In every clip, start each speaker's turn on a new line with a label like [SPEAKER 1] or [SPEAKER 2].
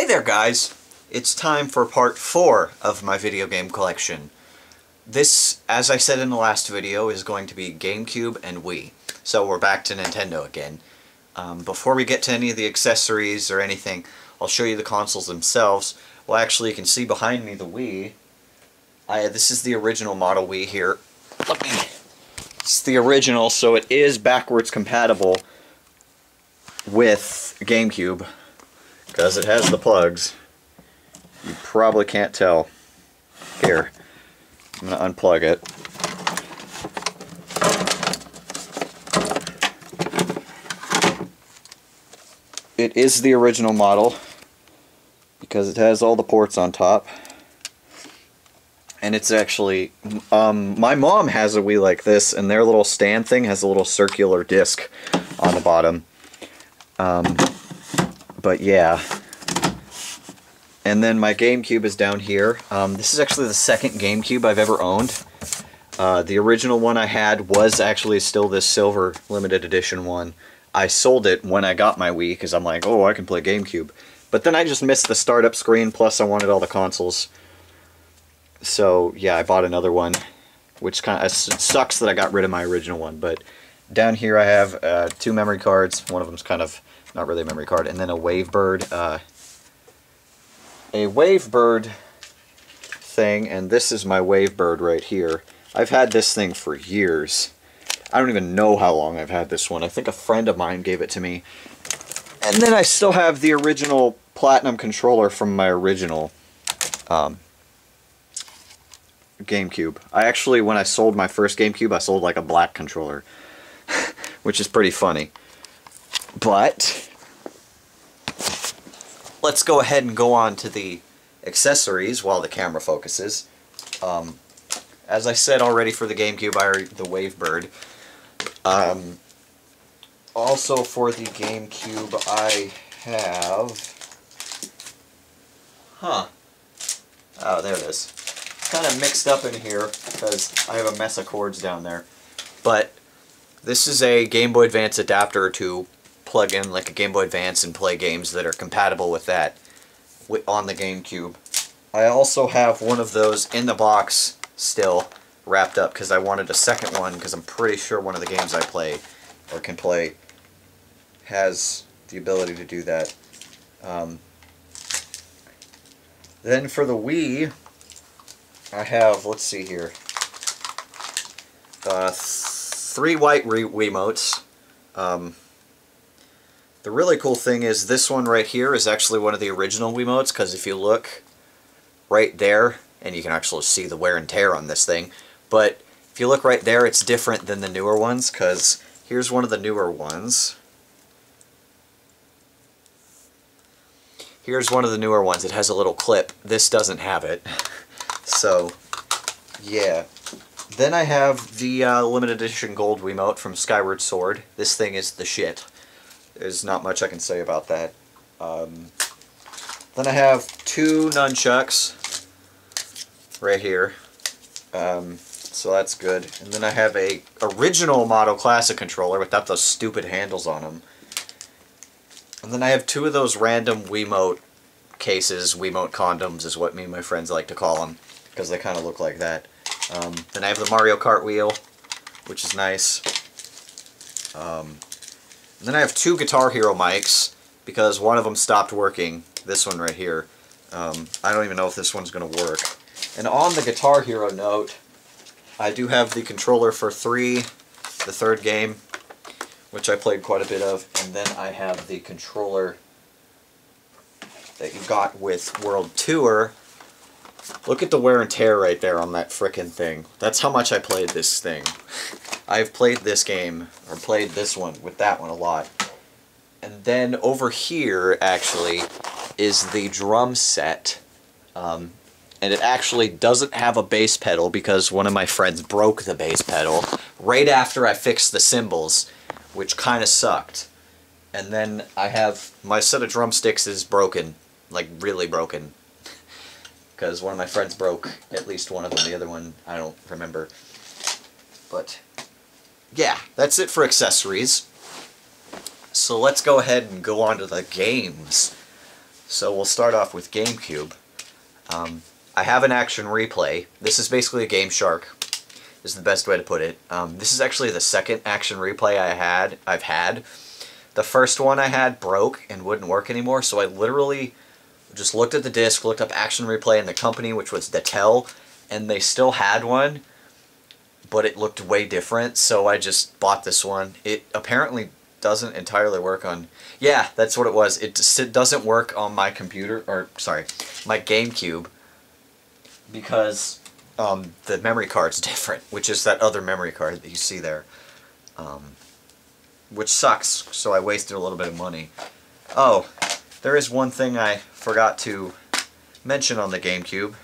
[SPEAKER 1] there guys! It's time for part 4 of my video game collection. This, as I said in the last video, is going to be GameCube and Wii. So we're back to Nintendo again. Before we get to any of the accessories or anything, I'll show you the consoles themselves. Well, actually, you can see behind me the Wii. This is the original model Wii here. Look, it's the original, so it is backwards compatible with GameCube, because it has the plugs. You probably can't tell. Here, I'm going to unplug it. It is the original model because it has all the ports on top. And it's actually, my mom has a Wii like this, and their little stand thing has a little circular disc on the bottom. But yeah. And then my GameCube is down here. This is actually the second GameCube I've ever owned. The original one I had was actually still this silver limited edition one. I sold it when I got my Wii because I'm like, oh, I can play GameCube. But then I just missed the startup screen, plus I wanted all the consoles. So yeah, I bought another one, which kind of sucks that I got rid of my original one. But down here I have 2 memory cards. One of them's kind of not really a memory card, and then a Wavebird. A Wavebird thing, and this is my Wavebird right here. I've had this thing for years. I don't even know how long I've had this one. I think a friend of mine gave it to me. And then I still have the original Platinum controller from my original GameCube. I actually, when I sold my first GameCube, I sold like a black controller, which is pretty funny. But let's go ahead and go on to the accessories while the camera focuses. As I said already for the GameCube, the Wavebird. Also for the GameCube, I have... Oh, there it is. Kind of mixed up in here because I have a mess of cords down there. But this is a Game Boy Advance adapter to plug in like a Game Boy Advance and play games that are compatible with that on the GameCube. I also have one of those in the box still wrapped up because I wanted a second one because I'm pretty sure one of the games I play or can play has the ability to do that. Then for the Wii, I have, let's see here, 3 white Wiimotes. The really cool thing is this one right here is actually one of the original Wiimotes, because if you look right there, and you can actually see the wear and tear on this thing, but if you look right there, it's different than the newer ones, because here's one of the newer ones. Here's one of the newer ones. It has a little clip. This doesn't have it. So, yeah. Then I have the limited edition gold Wiimote from Skyward Sword. This thing is the shit. There's not much I can say about that. Then I have 2 nunchucks right here. So that's good. And then I have a original model classic controller without those stupid handles on them. And then I have 2 of those random Wiimote cases. Wiimote condoms is what me and my friends like to call them, because they kind of look like that. Then I have the Mario Kart wheel, which is nice. And then I have 2 Guitar Hero mics, because one of them stopped working. This one right here. I don't even know if this one's going to work. And on the Guitar Hero note, I do have the controller for 3, the 3rd game, which I played quite a bit of. And then I have the controller that you got with World Tour. Look at the wear and tear right there on that frickin' thing. That's how much I played this thing. I've played this game, or played this one with that one a lot. And then over here, actually, is the drum set. And it actually doesn't have a bass pedal because one of my friends broke the bass pedal right after I fixed the cymbals, which kind of sucked. And then I have, my set of drumsticks is broken, like really broken. Because one of my friends broke at least one of them, the other one I don't remember. But yeah, that's it for accessories. So let's go ahead and go on to the games. So we'll start off with GameCube. I have an action replay. This is basically a Game Shark, is the best way to put it. This is actually the second action replay I've had. The first one I had broke and wouldn't work anymore, so I literally just looked at the disc, looked up action replay in the company, which was Detel, and they still had one, but it looked way different, so I just bought this one. It apparently doesn't entirely work on... Yeah, that's what it was. It doesn't work on my computer, or sorry, my GameCube, because the memory card's different, which is that other memory card that you see there. Which sucks, so I wasted a little bit of money. Oh, there is one thing I forgot to mention on the GameCube,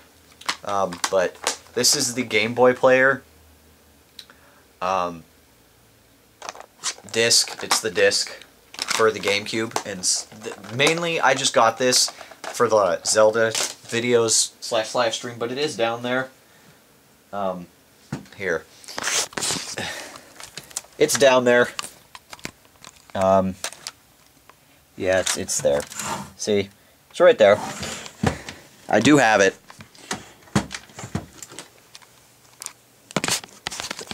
[SPEAKER 1] but this is the Game Boy player. Disc, it's the disc for the GameCube, and mainly I just got this for the Zelda videos / live stream, but it is down there. Here. It's down there. Yeah, it's there. See? It's right there. I do have it.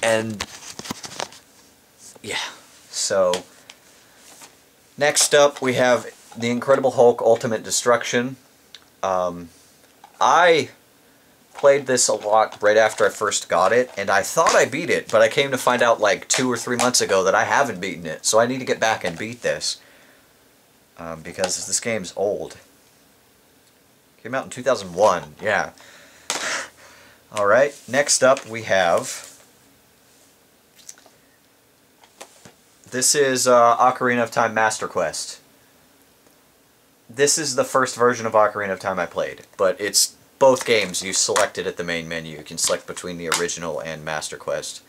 [SPEAKER 1] And yeah, so next up we have The Incredible Hulk Ultimate Destruction. I played this a lot right after I first got it, and I thought I beat it, but I came to find out like 2 or 3 months ago that I haven't beaten it, so I need to get back and beat this. Because this game's old. Came out in 2001, yeah. Alright, next up we have... This is Ocarina of Time Master Quest. This is the first version of Ocarina of Time I played, but it's both games you selected at the main menu. You can select between the original and Master Quest.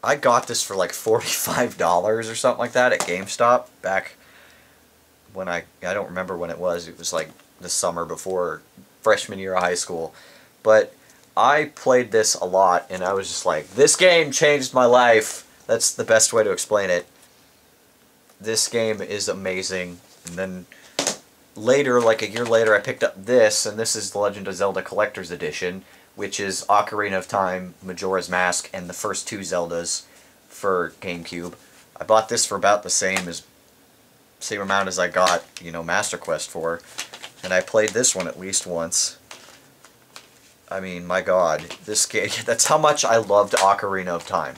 [SPEAKER 1] I got this for like $45 or something like that at GameStop back when I don't remember when it was. It was like the summer before freshman year of high school. But I played this a lot, and I was just like, this game changed my life. That's the best way to explain it. This game is amazing. And then later, like a year later, I picked up this, and this is The Legend of Zelda Collector's Edition, which is Ocarina of Time, Majora's Mask, and the first 2 Zeldas for GameCube. I bought this for about the same amount as I got, you know, Master Quest for, and I played this one at least once. I mean, my god, this game, that's how much I loved Ocarina of Time.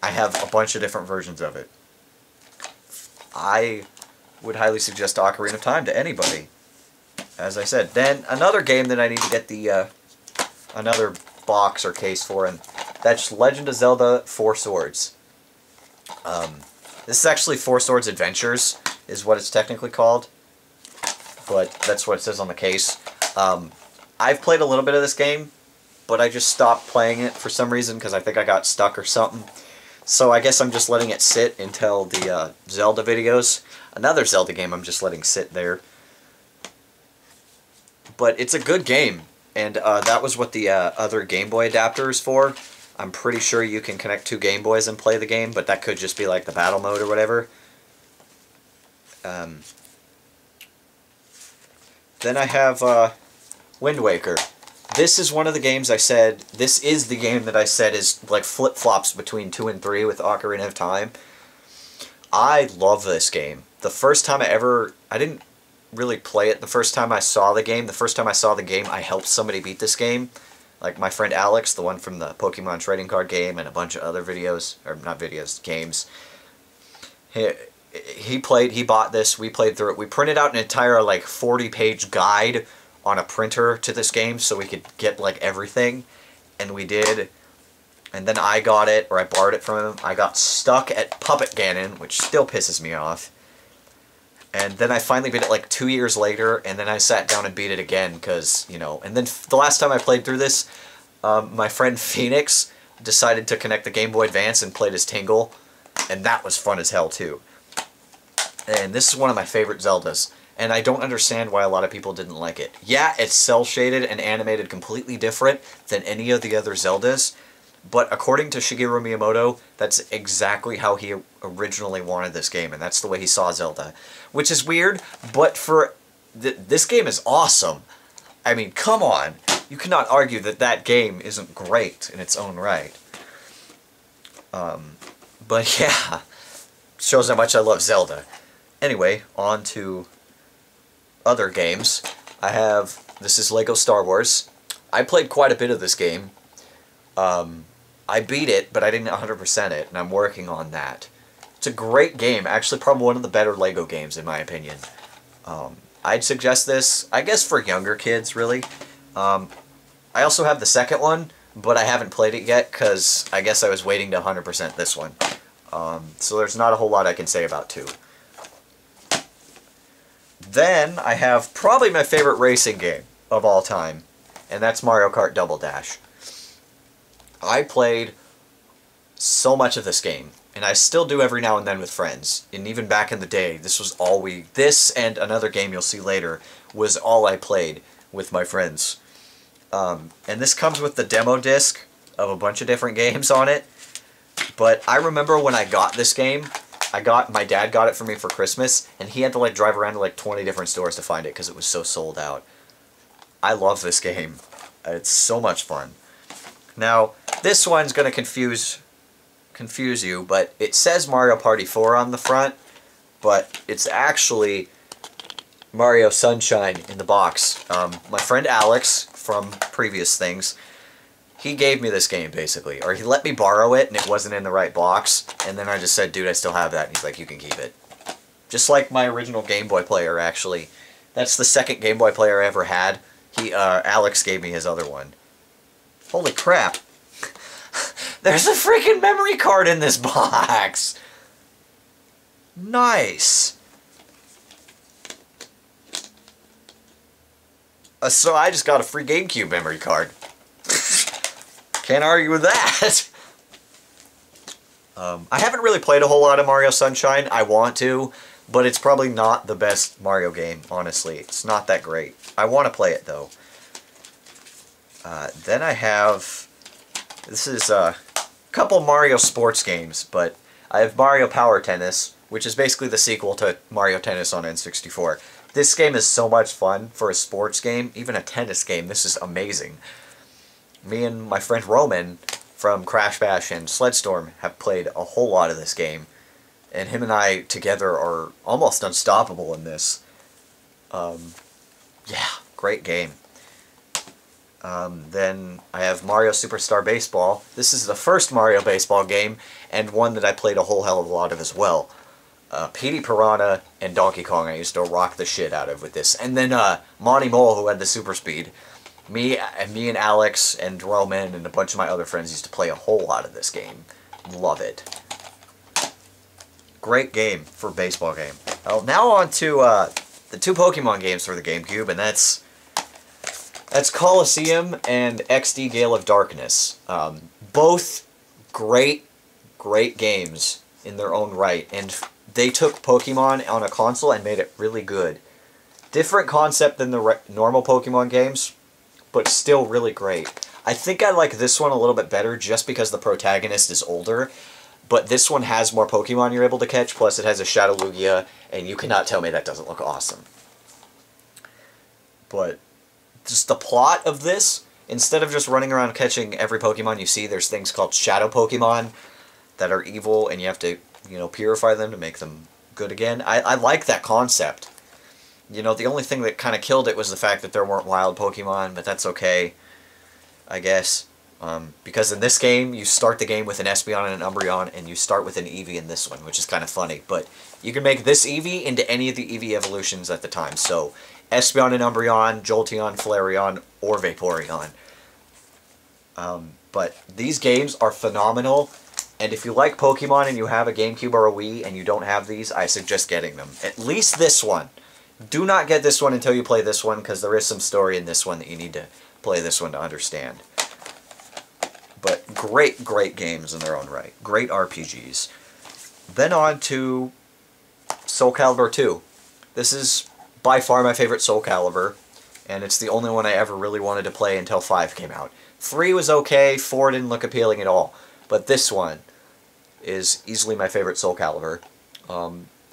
[SPEAKER 1] I have a bunch of different versions of it. I would highly suggest Ocarina of Time to anybody. As I said, then another game that I need to get the another box or case for, and that's Legend of Zelda 4 Swords. This is actually 4 Swords Adventures, is what it's technically called, but that's what it says on the case. I've played a little bit of this game, but I just stopped playing it for some reason because I think I got stuck or something. So I guess I'm just letting it sit until the Zelda videos. Another Zelda game I'm just letting sit there. But it's a good game, and that was what the other Game Boy adapter is for. I'm pretty sure you can connect 2 Game Boys and play the game, but that could just be like the battle mode or whatever. Then I have Wind Waker. This is one of the games I said, this is the game that I said is like flip-flops between 2 and 3 with Ocarina of Time. I love this game. The first time I didn't really play it the first time I saw the game. The first time I saw the game, I helped somebody beat this game. Like my friend Alex, the one from the Pokemon trading card game and a bunch of other videos, or not videos, games. He bought this, we played through it. We printed out an entire like 40-page guide on a printer to this game so we could get like everything, and we did. And then I got it, or I borrowed it from him. I got stuck at Puppet Ganon, which still pisses me off. And then I finally beat it like 2 years later, and then I sat down and beat it again, because, you know, and then the last time I played through this, my friend Phoenix decided to connect the Game Boy Advance and played as Tingle, and that was fun as hell too. And this is one of my favorite Zeldas, and I don't understand why a lot of people didn't like it. Yeah, it's cel-shaded and animated completely different than any of the other Zeldas, but according to Shigeru Miyamoto, that's exactly how he originally wanted this game, and that's the way he saw Zelda. Which is weird, but for... this game is awesome. I mean, come on. You cannot argue that that game isn't great in its own right. But yeah, shows how much I love Zelda. Anyway, on to other games. This is Lego Star Wars. I played quite a bit of this game. I beat it, but I didn't 100% it, and I'm working on that. It's a great game, actually probably one of the better Lego games in my opinion. I'd suggest this, I guess for younger kids, really. I also have the second one, but I haven't played it yet, because I guess I was waiting to 100% this one. So there's not a whole lot I can say about 2. Then I have probably my favorite racing game of all time, and that's Mario Kart Double Dash. I played so much of this game, and I still do every now and then with friends. And even back in the day, this and another game you'll see later was all I played with my friends. And this comes with the demo disc of a bunch of different games on it. But I remember when I got this game, my dad got it for me for Christmas, and he had to like drive around to like 20 different stores to find it because it was so sold out. I love this game. It's so much fun. Now, this one's going to confuse you, but it says Mario Party 4 on the front, but it's actually Mario Sunshine in the box. My friend Alex, from previous things, he gave me this game, basically. Or he let me borrow it, and it wasn't in the right box, and then I just said, dude, I still have that, and he's like, you can keep it. Just like my original Game Boy player, actually. That's the second Game Boy player I ever had. Alex gave me his other one. Holy crap! There's a freaking memory card in this box! Nice! So I just got a free Gamecube memory card. Can't argue with that! I haven't really played a whole lot of Mario Sunshine. I want to, but it's probably not the best Mario game, honestly. It's not that great. I want to play it, though. Then I have... This is a couple Mario sports games, but I have Mario Power Tennis, which is basically the sequel to Mario Tennis on N64. This game is so much fun for a sports game, even a tennis game. This is amazing. Me and my friend Roman from Crash Bash and Sledstorm have played a whole lot of this game, and him and I together are almost unstoppable in this. Yeah, great game. Then I have Mario Superstar Baseball. This is the first Mario Baseball game, and one that I played a whole hell of a lot of as well. Petey Piranha and Donkey Kong I used to rock the shit out of with this. And then Monty Mole, who had the super speed. Me and Alex and Roman and a bunch of my other friends used to play a whole lot of this game. Love it. Great game for a baseball game. Well, now on to the 2 Pokemon games for the GameCube, and that's Colosseum and XD Gale of Darkness. Both great games in their own right, and they took Pokemon on a console and made it really good. Different concept than the normal Pokemon games, but still really great. I think I like this one a little bit better just because the protagonist is older, but this one has more Pokemon you're able to catch, plus it has a Shadow Lugia, and you cannot tell me that doesn't look awesome. But just the plot of this, instead of just running around catching every Pokemon you see, there's things called Shadow Pokemon that are evil, and you have to, you know, purify them to make them good again. I like that concept. You know, the only thing that kind of killed it was the fact that there weren't wild Pokemon, but that's okay, I guess. Because in this game, you start the game with an Espeon and an Umbreon, and you start with an Eevee in this one, which is kind of funny. But you can make this Eevee into any of the Eevee evolutions at the time. So, Espeon and Umbreon, Jolteon, Flareon, or Vaporeon. But these games are phenomenal, and if you like Pokemon and you have a GameCube or a Wii and you don't have these, I suggest getting them. At least this one. Do not get this one until you play this one, because there is some story in this one that you need to play this one to understand. But great games in their own right. Great RPGs. Then on to Soul Calibur 2. This is by far my favorite Soul Calibur, and it's the only one I ever really wanted to play until 5 came out. 3 was okay, 4 didn't look appealing at all. But this one is easily my favorite Soul Calibur.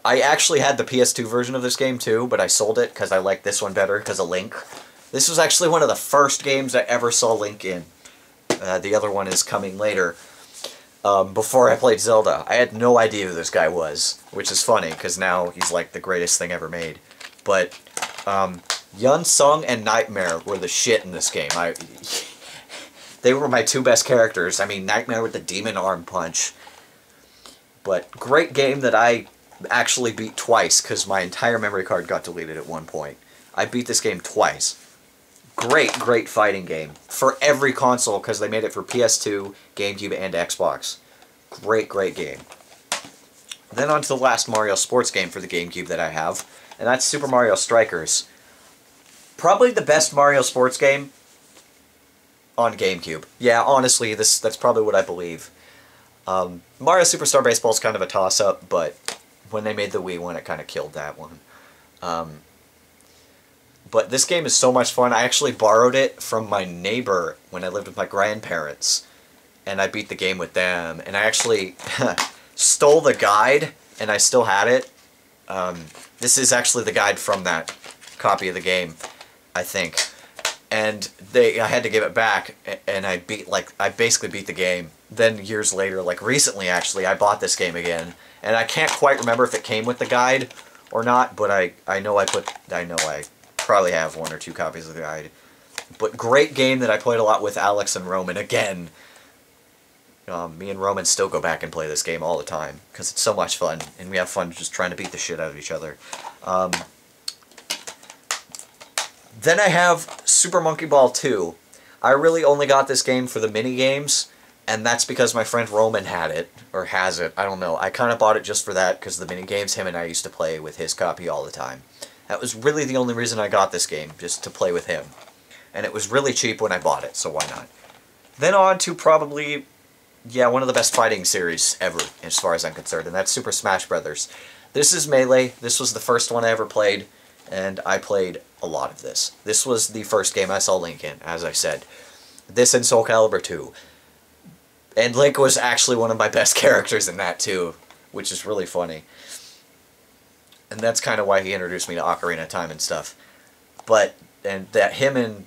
[SPEAKER 1] I actually had the PS2 version of this game too, but I sold it because I liked this one better because of Link. This was actually one of the first games I ever saw Link in. The other one is coming later. Before I played Zelda, I had no idea who this guy was, which is funny because now he's like the greatest thing ever made. But Yun Sung and Nightmare were the shit in this game. They were my 2 best characters. I mean, Nightmare with the demon arm punch. But great game that I actually beat twice because my entire memory card got deleted at one point. I beat this game twice. Great fighting game. For every console because they made it for PS2, Gamecube, and Xbox. Great game. Then on to the last Mario sports game for the Gamecube that I have, and that's Super Mario Strikers. Probably the best Mario sports game on Gamecube. Yeah, honestly, that's probably what I believe. Mario Superstar Baseball is kind of a toss-up, but when they made the Wii one, it kind of killed that one. But this game is so much fun. I actually borrowed it from my neighbor when I lived with my grandparents, and I beat the game with them. And I actually stole the guide, and I still had it. This is actually the guide from that copy of the game, I think. And I had to give it back, and I basically beat the game. Then years later, like recently actually, I bought this game again, and I can't quite remember if it came with the guide or not, but I know I probably have 1 or 2 copies of the guide. But great game that I played a lot with Alex and Roman again. Me and Roman still go back and play this game all the time because it's so much fun, and we have fun just trying to beat the shit out of each other. Then I have Super Monkey Ball 2. I really only got this game for the mini games, and that's because my friend Roman had it, or has it, I don't know. I kind of bought it just for that, because the mini games him and I used to play with his copy all the time. That was really the only reason I got this game, just to play with him. And it was really cheap when I bought it, so why not? Then on to probably, yeah, one of the best fighting series ever, as far as I'm concerned, and that's Super Smash Brothers. This is Melee. This was the first one I ever played, and I played a lot of this. This was the first game I saw Link in, as I said. This and Soul Calibur 2. And Link was actually one of my best characters in that too, which is really funny. And that's kind of why he introduced me to Ocarina of Time and stuff. But, and that him and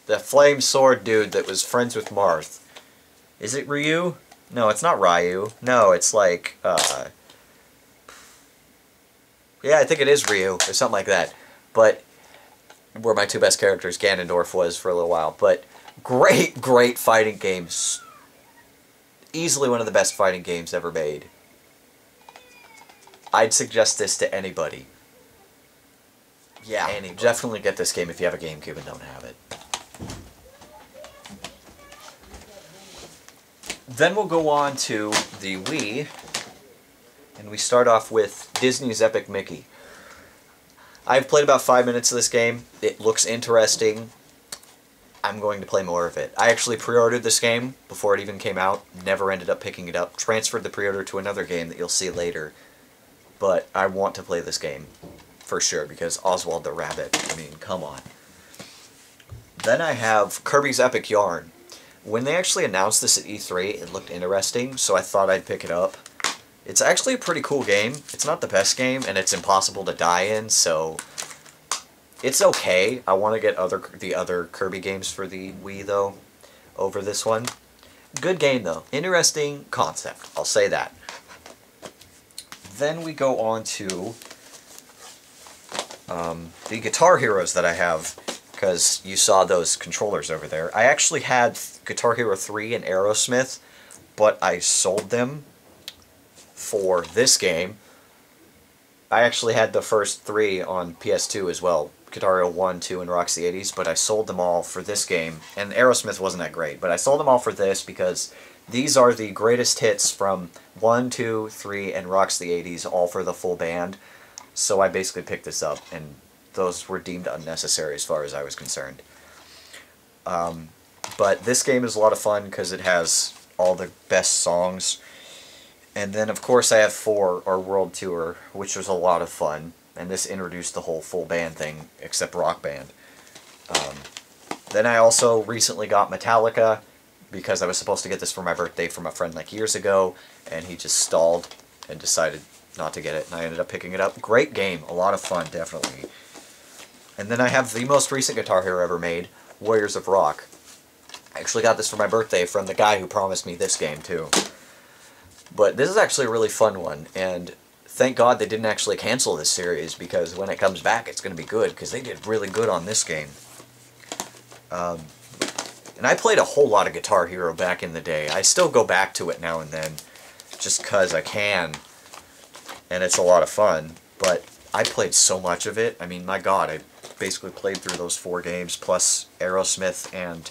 [SPEAKER 1] the flame sword dude that was friends with Marth. Is it Ryu? No, it's not Ryu. No, it's like, yeah, I think it is Ryu, or something like that. But, were my 2 best characters, Ganondorf was for a little while. But, great fighting games. Easily one of the best fighting games ever made. I'd suggest this to anybody. Yeah, anybody. Definitely get this game if you have a GameCube and don't have it. Then we'll go on to the Wii, and we start off with Disney's Epic Mickey. I've played about 5 minutes of this game. It looks interesting. I'm going to play more of it. I actually pre-ordered this game before it even came out. Never ended up picking it up. Transferred the pre-order to another game that you'll see later. But I want to play this game for sure because Oswald the Rabbit. I mean, come on. Then I have Kirby's Epic Yarn. When they actually announced this at E3, it looked interesting, so I thought I'd pick it up. It's actually a pretty cool game. It's not the best game, and it's impossible to die in, so it's okay. I want to get the other Kirby games for the Wii, though, over this one. Good game, though. Interesting concept. I'll say that. Then we go on to the Guitar Heroes that I have, because you saw those controllers over there. I actually had Guitar Hero 3 and Aerosmith, but I sold them for this game. I actually had the first 3 on PS2 as well. Guitar Hero 1, 2, and Rocks the 80s, but I sold them all for this game. And Aerosmith wasn't that great, but I sold them all for this because these are the greatest hits from 1, 2, 3, and Rocks the 80s, all for the full band. So I basically picked this up, and those were deemed unnecessary as far as I was concerned. But this game is a lot of fun because it has all the best songs. And then, of course, I have 4, our World Tour, which was a lot of fun. And this introduced the whole full band thing, except Rock Band. Then I also recently got Metallica, because I was supposed to get this for my birthday from a friend like years ago, and he just stalled and decided not to get it, and I ended up picking it up. Great game, a lot of fun, definitely. And then I have the most recent Guitar Hero ever made, Warriors of Rock. I actually got this for my birthday from the guy who promised me this game, too. But this is actually a really fun one, and thank God they didn't actually cancel this series, because when it comes back it's going to be good, because they did really good on this game. And I played a whole lot of Guitar Hero back in the day. I still go back to it now and then, just because I can, and it's a lot of fun. But I played so much of it. I mean, my God, I basically played through those 4 games, plus Aerosmith and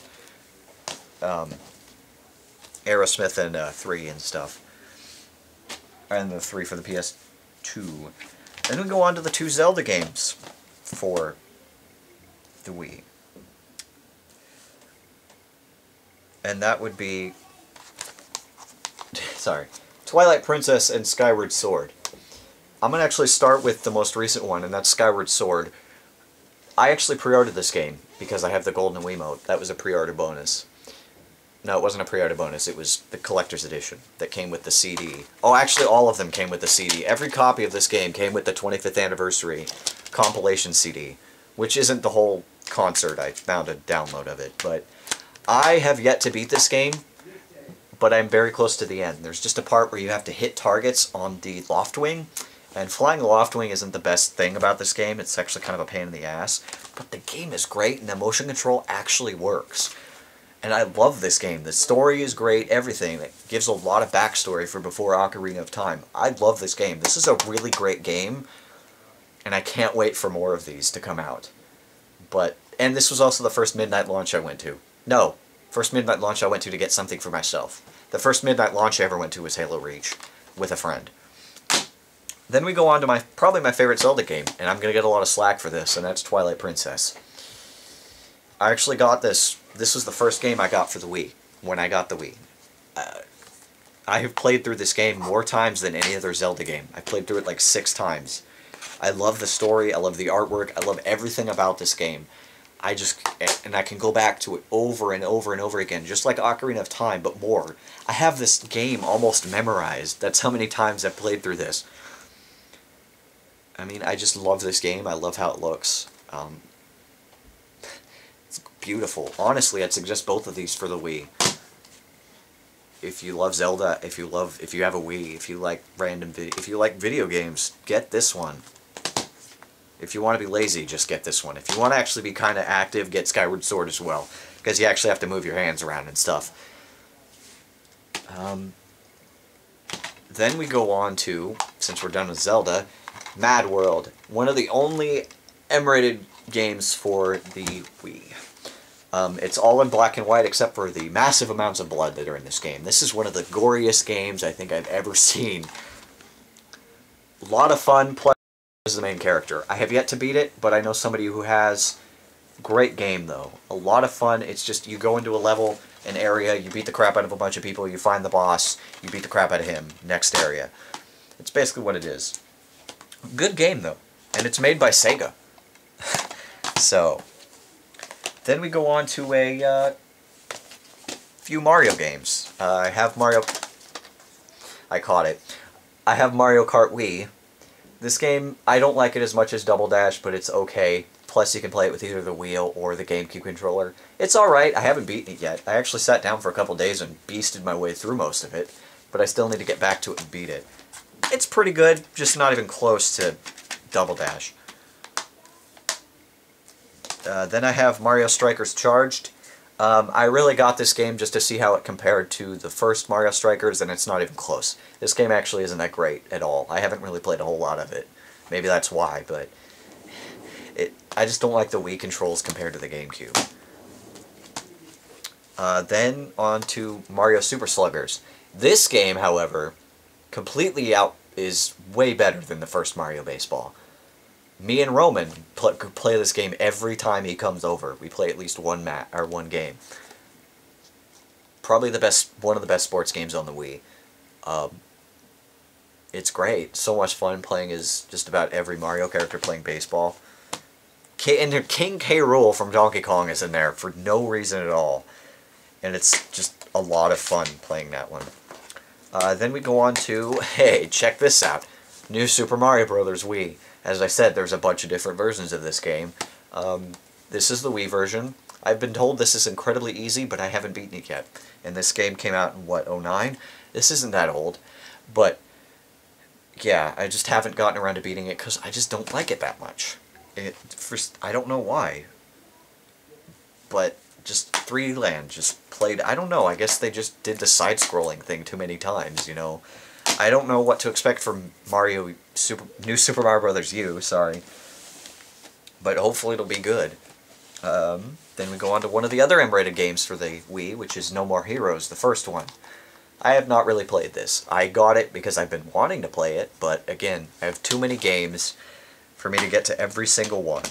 [SPEAKER 1] 3 and stuff. And the 3 for the PS2. Then we go on to the 2 Zelda games for the Wii. And that would be, sorry, Twilight Princess and Skyward Sword. I'm going to actually start with the most recent one, and that's Skyward Sword. I actually pre-ordered this game because I have the Golden Wiimote. That was a pre-order bonus. No, it wasn't a pre-order bonus, it was the collector's edition that came with the CD. Oh, actually all of them came with the CD. Every copy of this game came with the 25th anniversary compilation CD, which isn't the whole concert. I found a download of it, but I have yet to beat this game, but I'm very close to the end. There's just a part where you have to hit targets on the Loftwing, and flying the Loftwing isn't the best thing about this game. It's actually kind of a pain in the ass, but the game is great, and the motion control actually works. And I love this game. The story is great, everything. It gives a lot of backstory for before Ocarina of Time. I love this game. This is a really great game, and I can't wait for more of these to come out. And this was also the first midnight launch I went to. No, first midnight launch I went to get something for myself. The first midnight launch I ever went to was Halo Reach, with a friend. Then we go on to probably my favorite Zelda game, and I'm going to get a lot of slack for this, and that's Twilight Princess. I actually got this. This was the first game I got for the Wii, when I got the Wii. I have played through this game more times than any other Zelda game. I played through it like 6 times. I love the story, I love the artwork, I love everything about this game. And I can go back to it over and over and over again, just like Ocarina of Time, but more. I have this game almost memorized. That's how many times I've played through this. I mean, I just love this game. I love how it looks. It's beautiful. Honestly, I'd suggest both of these for the Wii. If you love Zelda, if you have a Wii, if you like if you like video games, get this one. If you want to be lazy, just get this one. If you want to actually be kind of active, get Skyward Sword as well, because you actually have to move your hands around and stuff. Then we go on to, since we're done with Zelda, Mad World. One of the only M-rated games for the Wii. It's all in black and white except for the massive amounts of blood that are in this game. This is one of the goriest games I think I've ever seen. A lot of fun. Is the main character. I have yet to beat it, but I know somebody who has. Great game, though. A lot of fun. It's just, you go into a level, an area, you beat the crap out of a bunch of people, you find the boss, you beat the crap out of him. Next area. It's basically what it is. Good game, though. And it's made by Sega. So, then we go on to a few Mario games. I have Mario Kart Wii. This game, I don't like it as much as Double Dash, but it's okay. Plus, you can play it with either the wheel or the Gamecube controller. It's alright. I haven't beaten it yet. I actually sat down for a couple days and beasted my way through most of it, but I still need to get back to it and beat it. It's pretty good, just not even close to Double Dash. Then I have Mario Strikers Charged. I really got this game just to see how it compared to the first Mario Strikers, and it's not even close. This game actually isn't that great at all. I haven't really played a whole lot of it. Maybe that's why, but I just don't like the Wii controls compared to the GameCube. Then on to Mario Super Sluggers. This game, however, is way better than the first Mario Baseball. Me and Roman play this game every time he comes over. We play at least one game. Probably one of the best sports games on the Wii. It's great. So much fun playing as just about every Mario character playing baseball. And King K. Rool from Donkey Kong is in there for no reason at all. And it's just a lot of fun playing that one. Then we go on to, hey, check this out. New Super Mario Bros. Wii. As I said, there's a bunch of different versions of this game. This is the Wii version. I've been told this is incredibly easy, but I haven't beaten it yet. And this game came out in, what, 09? This isn't that old. But, yeah, I just haven't gotten around to beating it because I just don't like it that much. I don't know why. But just 3D Land just played, I don't know, I guess they just did the side-scrolling thing too many times, you know. I don't know what to expect from New Super Mario Bros. U, sorry. But hopefully it'll be good. Then we go on to one of the other M-rated games for the Wii, which is No More Heroes, the first one. I have not really played this. I got it because I've been wanting to play it, but again, I have too many games for me to get to every single one.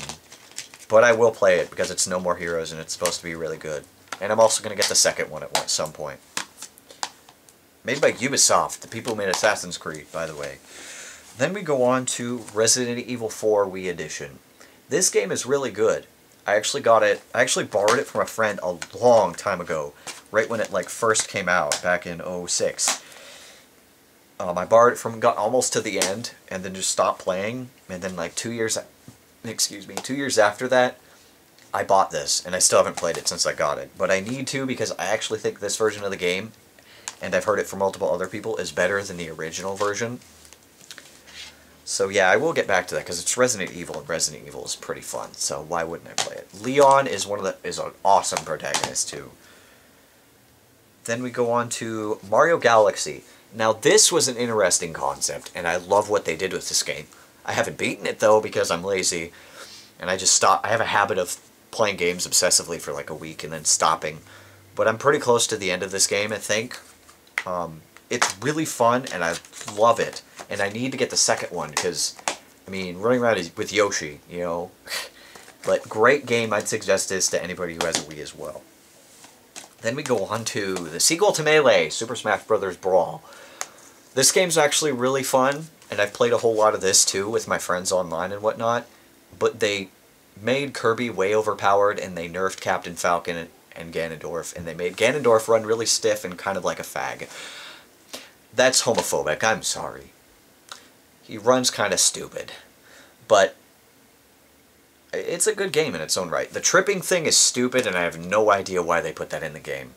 [SPEAKER 1] But I will play it because it's No More Heroes and it's supposed to be really good. And I'm also going to get the second one at some point. Made by Ubisoft, the people who made Assassin's Creed, by the way. Then we go on to Resident Evil 4 Wii Edition. This game is really good. I actually borrowed it from a friend a long time ago, right when it like first came out, back in 06. I borrowed it got almost to the end, and then just stopped playing, and then like 2 years after that, I bought this, and I still haven't played it since I got it. But I need to, because I actually think this version of the game, and I've heard it from multiple other people, is better than the original version. So yeah, I will get back to that, because it's Resident Evil, and Resident Evil is pretty fun, so why wouldn't I play it? Leon is an awesome protagonist, too. Then we go on to Mario Galaxy. Now, this was an interesting concept, and I love what they did with this game. I haven't beaten it, though, because I'm lazy, and I just stopped. I have a habit of playing games obsessively for like a week and then stopping. But I'm pretty close to the end of this game, I think. It's really fun, and I love it. And I need to get the second one, because, I mean, running around with Yoshi, you know. But great game, I'd suggest this to anybody who has a Wii as well. Then we go on to the sequel to Melee, Super Smash Bros. Brawl. This game's actually really fun, and I've played a whole lot of this too with my friends online and whatnot. But they made Kirby way overpowered, and they nerfed Captain Falcon and Ganondorf, and they made Ganondorf run really stiff and kind of like a fag. That's homophobic, I'm sorry. He runs kind of stupid. But it's a good game in its own right. The tripping thing is stupid, and I have no idea why they put that in the game.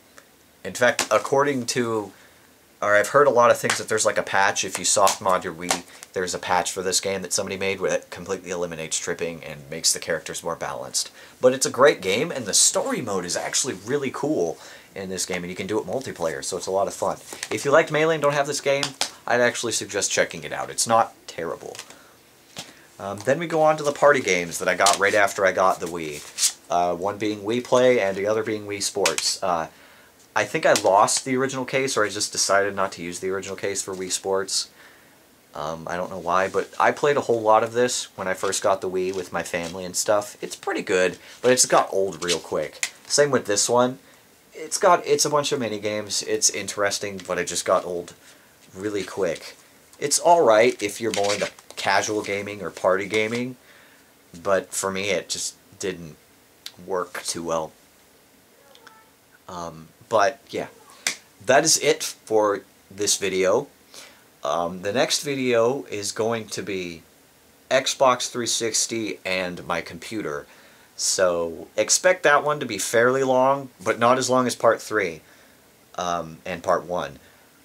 [SPEAKER 1] In fact, I've heard a lot of things that there's like a patch, if you soft mod your Wii, there's a patch for this game that somebody made where it completely eliminates tripping and makes the characters more balanced. But it's a great game, and the story mode is actually really cool in this game, and you can do it multiplayer, so it's a lot of fun. If you liked Melee and don't have this game, I'd actually suggest checking it out. It's not terrible. Then we go on to the party games that I got right after I got the Wii. One being Wii Play and the other being Wii Sports. I think I lost the original case, or I just decided not to use the original case for Wii Sports. I don't know why, but I played a whole lot of this when I first got the Wii with my family and stuff. It's pretty good, but it's got old real quick. Same with this one. It's a bunch of mini games. It's interesting, but it just got old really quick. It's alright if you're more into casual gaming or party gaming, but for me it just didn't work too well. But yeah, that is it for this video. The next video is going to be Xbox 360 and my computer. So expect that one to be fairly long, but not as long as part 3 and part 1.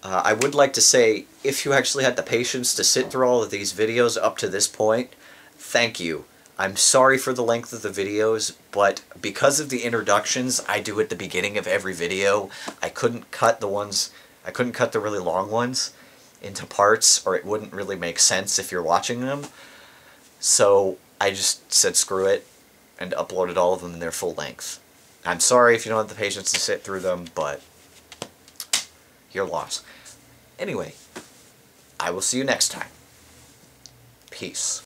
[SPEAKER 1] I would like to say, if you actually had the patience to sit through all of these videos up to this point, thank you. I'm sorry for the length of the videos, but because of the introductions I do at the beginning of every video, I couldn't cut the really long ones into parts, or it wouldn't really make sense if you're watching them. So I just said screw it and uploaded all of them in their full length. I'm sorry if you don't have the patience to sit through them, but your loss. Anyway, I will see you next time. Peace.